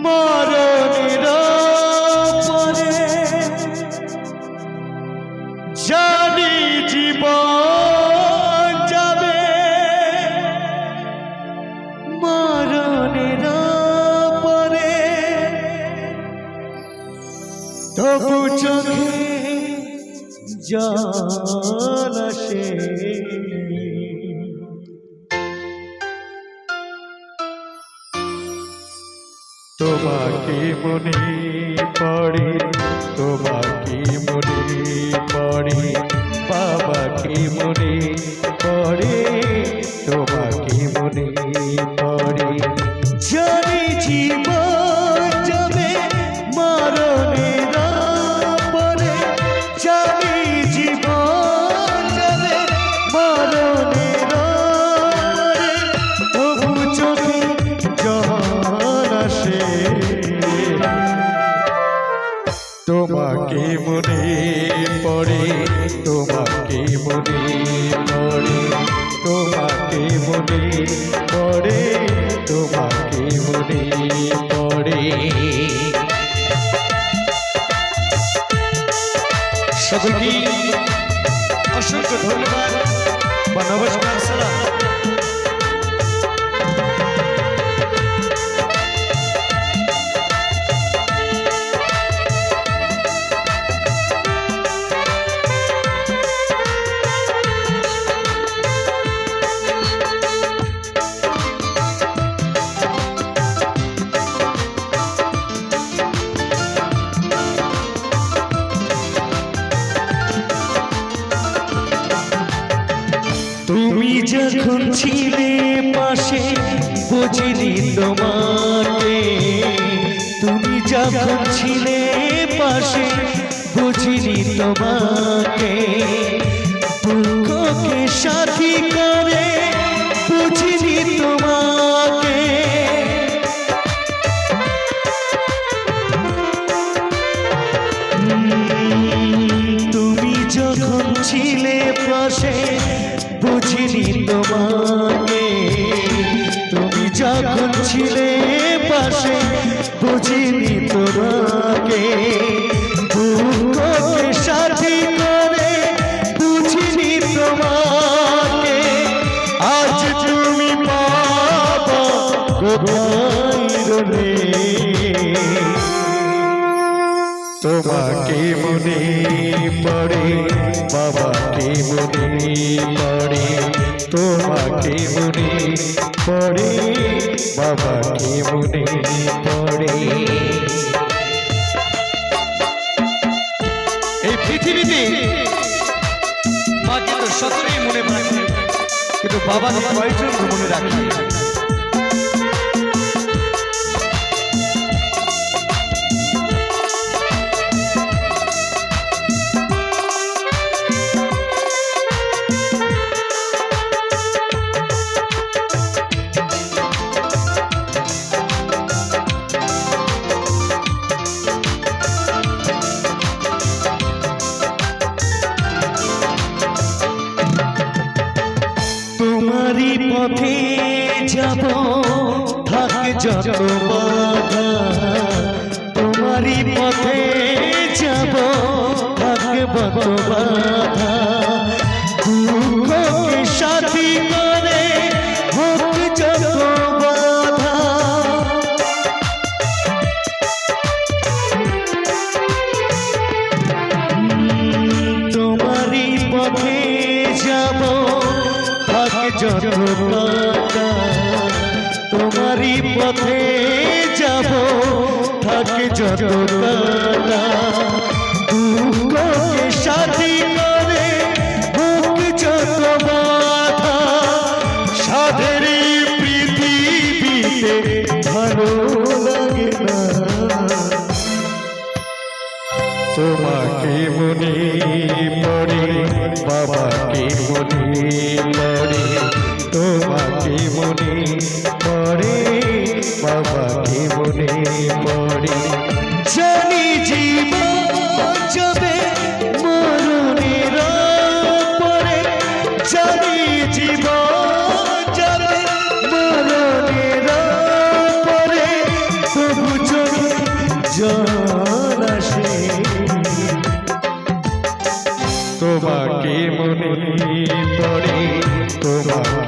মরণের পরে জানি জীবন যাবে, মরণের পরে তবু চোখে জল আসে। তোমাকে মনে পড়ে, তোমাকে মনে পড়ে, বাবাকে মনে পড়ে, তোমাকে মনে পড়ে। জানি জীবন যাবে মরণের পরে, জানি জীবন যাবে মরণের পরে, তবু চোখে জল আসে। তোমাকে মনে পড়ে, তোমাকে মনে পড়ে, তোমাকে মনে পড়ে, তোমাকে মনে পড়ে। সকলকে অসংখ্য ধন্যবাদ বা নমস্কার, সালাম। তুমি যখন ছিলে পাশে বুঝিনি তোমাকে, তুমি যখন ছিলে পাশে বুঝিনি তোমাকে, দুঃখকে সাথী করে বুঝিনি তোমাকে। তুমি যখন ছিলে পাশে বুঝিনি তোমাকে, তুমি যখন ছিলে পাশে বুঝিনি তোমাকে, দুঃখকে সাথী করে বুঝিনি তোমাকে। আজ তুমি বাবা কোথায় রলে, তোমাকে মনে পড়ে, বাবাকে মনে পড়ে, তোমাকে মনে পড়ে, বাবাকে মনে পড়ে। এই পৃথিবীতে মাকে তো সকলেই মনে রাখে, কিন্তু বাবাকে কয়েকজন মনে রাখে। তোমারই পথে যাব থাকে যত বাধা, তোমারই পথে যাব থাকে যত বাধা, দুঃখকে সাথী করে হোক যত বাধা। তোমারই পথে যাব যত বাধা, তোমারই পথে যাব থাকে যত বাধা, দুঃখকে সাথী করে হোক যত বাধা। সাধের পৃথিবীতে ভালো লাগে না, তোমাকে মনে পড়ে, বাবাকে মনে পড়ে, তোমাকে মনে পড়ে, বাবাকে মনে পড়ে। জানি জীবন যাবে মরণের পরে, জানি জীবন যাবে মরণের পরে, তবু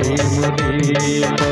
প্রেম রে